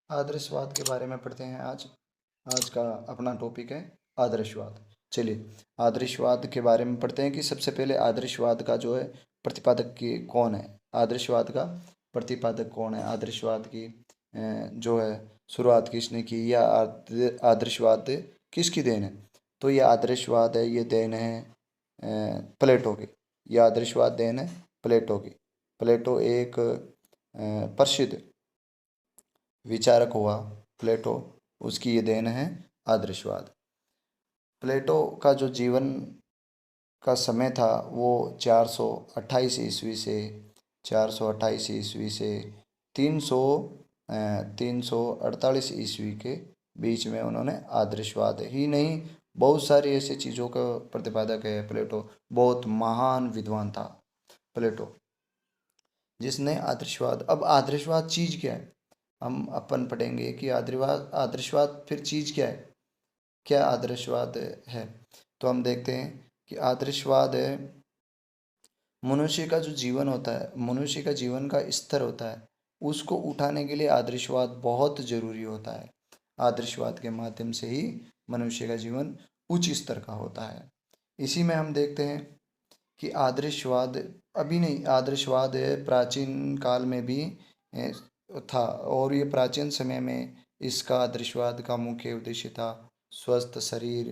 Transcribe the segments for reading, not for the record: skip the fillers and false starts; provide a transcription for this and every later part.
आदर्शवाद के बारे में पढ़ते हैं आज। आज का अपना टॉपिक है आदर्शवाद। चलिए आदर्शवाद के बारे में पढ़ते हैं कि सबसे पहले आदर्शवाद का जो है प्रतिपादक की कौन है। आदर्शवाद का प्रतिपादक कौन है, आदर्शवाद की जो है शुरुआत किसने की, या आदर्शवाद किसकी देन है। तो ये आदर्शवाद है, ये देन है प्लेटो की। यह आदर्शवाद देन है प्लेटो की। प्लेटो एक प्रसिद्ध विचारक हुआ प्लेटो, उसकी ये देन है आदर्शवाद। प्लेटो का जो जीवन का समय था वो 428 ईस्वी से 428 ईस्वी से 300 348 ईस्वी के बीच में उन्होंने आदर्शवाद ही नहीं, बहुत सारी ऐसी चीज़ों का प्रतिपादक है प्लेटो। बहुत महान विद्वान था प्लेटो, जिसने आदर्शवाद। अब आदर्शवाद चीज़ क्या है, हम अपन पढ़ेंगे कि आदर्शवाद आदर्शवाद फिर चीज़ क्या है, क्या आदर्शवाद है। तो हम देखते हैं कि आदर्शवाद है मनुष्य का जो जीवन होता है, मनुष्य का जीवन का स्तर होता है, उसको उठाने के लिए आदर्शवाद बहुत जरूरी होता है। आदर्शवाद के माध्यम से ही मनुष्य का जीवन उच्च स्तर का होता है। इसी में हम देखते हैं कि आदर्शवाद अभी नहीं, आदर्शवाद प्राचीन काल में भी था, और ये प्राचीन समय में इसका आदर्शवाद का मुख्य उद्देश्य था स्वस्थ शरीर,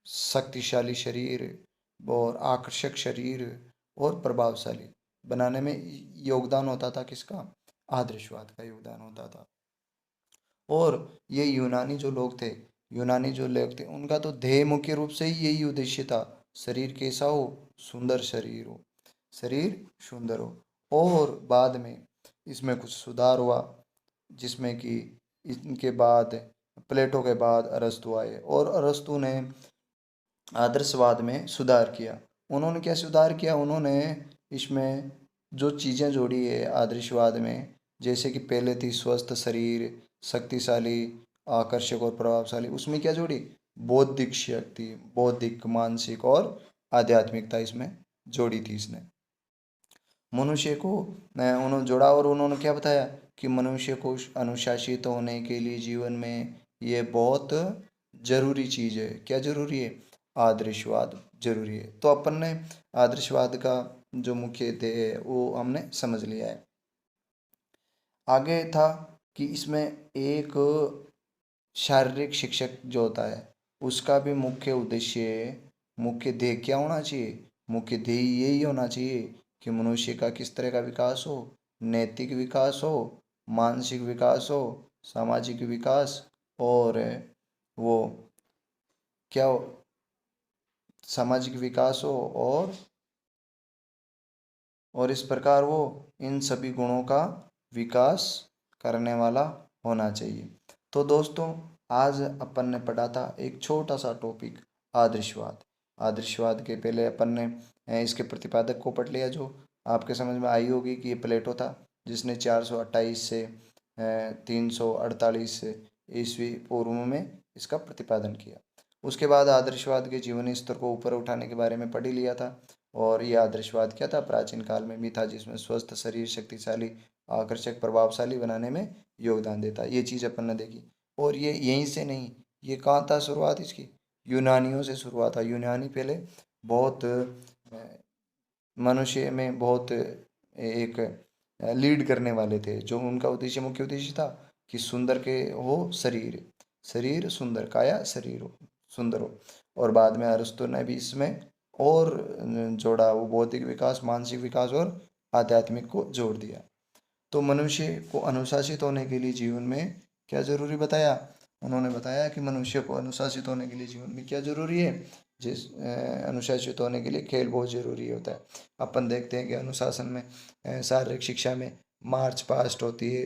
शक्तिशाली शरीर और आकर्षक शरीर और प्रभावशाली बनाने में योगदान होता था किसका, आदर्शवाद का योगदान होता था। और ये यूनानी जो लोग थे, यूनानी जो लोग थे उनका तो ध्येय मुख्य रूप से ही यही उद्देश्य था, शरीर कैसा हो, सुंदर शरीर हो, शरीर सुंदर हो। और बाद में इसमें कुछ सुधार हुआ, जिसमें कि इनके बाद प्लेटो के बाद अरस्तु आए, और अरस्तु ने आदर्शवाद में सुधार किया। उन्होंने क्या सुधार किया, उन्होंने इसमें जो चीज़ें जोड़ी है आदर्शवाद में, जैसे कि पहले थी स्वस्थ शरीर, शक्तिशाली, आकर्षक और प्रभावशाली, उसमें क्या जोड़ी, बौद्धिक शक्ति, बौद्धिक, मानसिक और आध्यात्मिकता इसमें जोड़ी थी इसने। मनुष्य को उन्होंने जोड़ा, और उन्होंने क्या बताया कि मनुष्य को अनुशासित होने के लिए जीवन में ये बहुत जरूरी चीज़ है। क्या जरूरी है, आदर्शवाद जरूरी है। तो अपन ने आदर्शवाद का जो मुख्य ध्येय है वो हमने समझ लिया है। आगे था कि इसमें एक शारीरिक शिक्षक जो होता है उसका भी मुख्य उद्देश्य, मुख्य ध्येय क्या होना चाहिए, मुख्य ध्येय यही होना चाहिए कि मनुष्य का किस तरह का विकास हो, नैतिक विकास हो, मानसिक विकास हो, सामाजिक विकास, और वो क्या हो, सामाजिक विकास हो, और इस प्रकार वो इन सभी गुणों का विकास करने वाला होना चाहिए। तो दोस्तों आज अपन ने पढ़ा था एक छोटा सा टॉपिक आदर्शवाद। आदर्शवाद के पहले अपन ने इसके प्रतिपादक को पढ़ लिया, जो आपके समझ में आई होगी कि ये प्लेटो था, जिसने 428 से 348 ईस्वी पूर्व में इसका प्रतिपादन किया। उसके बाद आदर्शवाद के जीवनी स्तर को ऊपर उठाने के बारे में पढ़ ही लिया था। और यह आदर्शवाद क्या था, प्राचीन काल में भी था, जिसमें स्वस्थ शरीर, शक्तिशाली, आकर्षक, प्रभावशाली बनाने में योगदान देता। ये चीज़ अपन ने देखी। और ये यहीं से नहीं, ये कहाँ था शुरुआत इसकी, यूनानियों से शुरुआत था। यूनानी पहले बहुत मनुष्य में बहुत एक लीड करने वाले थे, जो उनका उद्देश्य, मुख्य उद्देश्य था कि सुंदर के हो शरीर, शरीर सुंदर, काया शरीर हो सुंदर हो। और बाद में अरस्तु ने भी इसमें और जोड़ा, वो बौद्धिक विकास, मानसिक विकास और आध्यात्मिक को जोड़ दिया। तो मनुष्य को अनुशासित होने के लिए जीवन में क्या जरूरी बताया, उन्होंने बताया कि मनुष्य को अनुशासित होने के लिए जीवन में क्या जरूरी है, जिस अनुशासित होने के लिए खेल बहुत जरूरी होता है। अपन देखते हैं कि अनुशासन में शारीरिक शिक्षा में मार्च पास्ट होती है,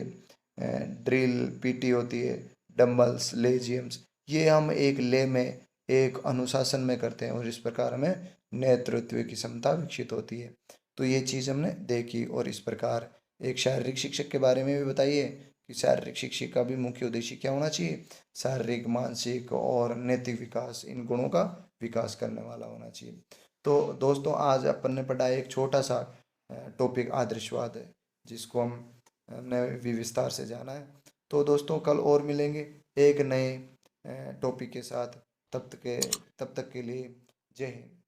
ड्रिल पीटी होती है, डंबल्स, लेजियम्स, ये हम एक ले में, एक अनुशासन में करते हैं, और इस प्रकार हमें नेतृत्व की क्षमता विकसित होती है। तो ये चीज़ हमने देखी। और इस प्रकार एक शारीरिक शिक्षक के बारे में भी बताइए कि शारीरिक शिक्षक का भी मुख्य उद्देश्य क्या होना चाहिए, शारीरिक, मानसिक और नैतिक विकास, इन गुणों का विकास करने वाला होना चाहिए। तो दोस्तों आज अपन ने पढ़ा एक छोटा सा टॉपिक आदर्शवाद है, जिसको हमने भी विस्तार से जाना है। तो दोस्तों कल और मिलेंगे एक नए टॉपिक के साथ। तब तक के लिए जय हिंद।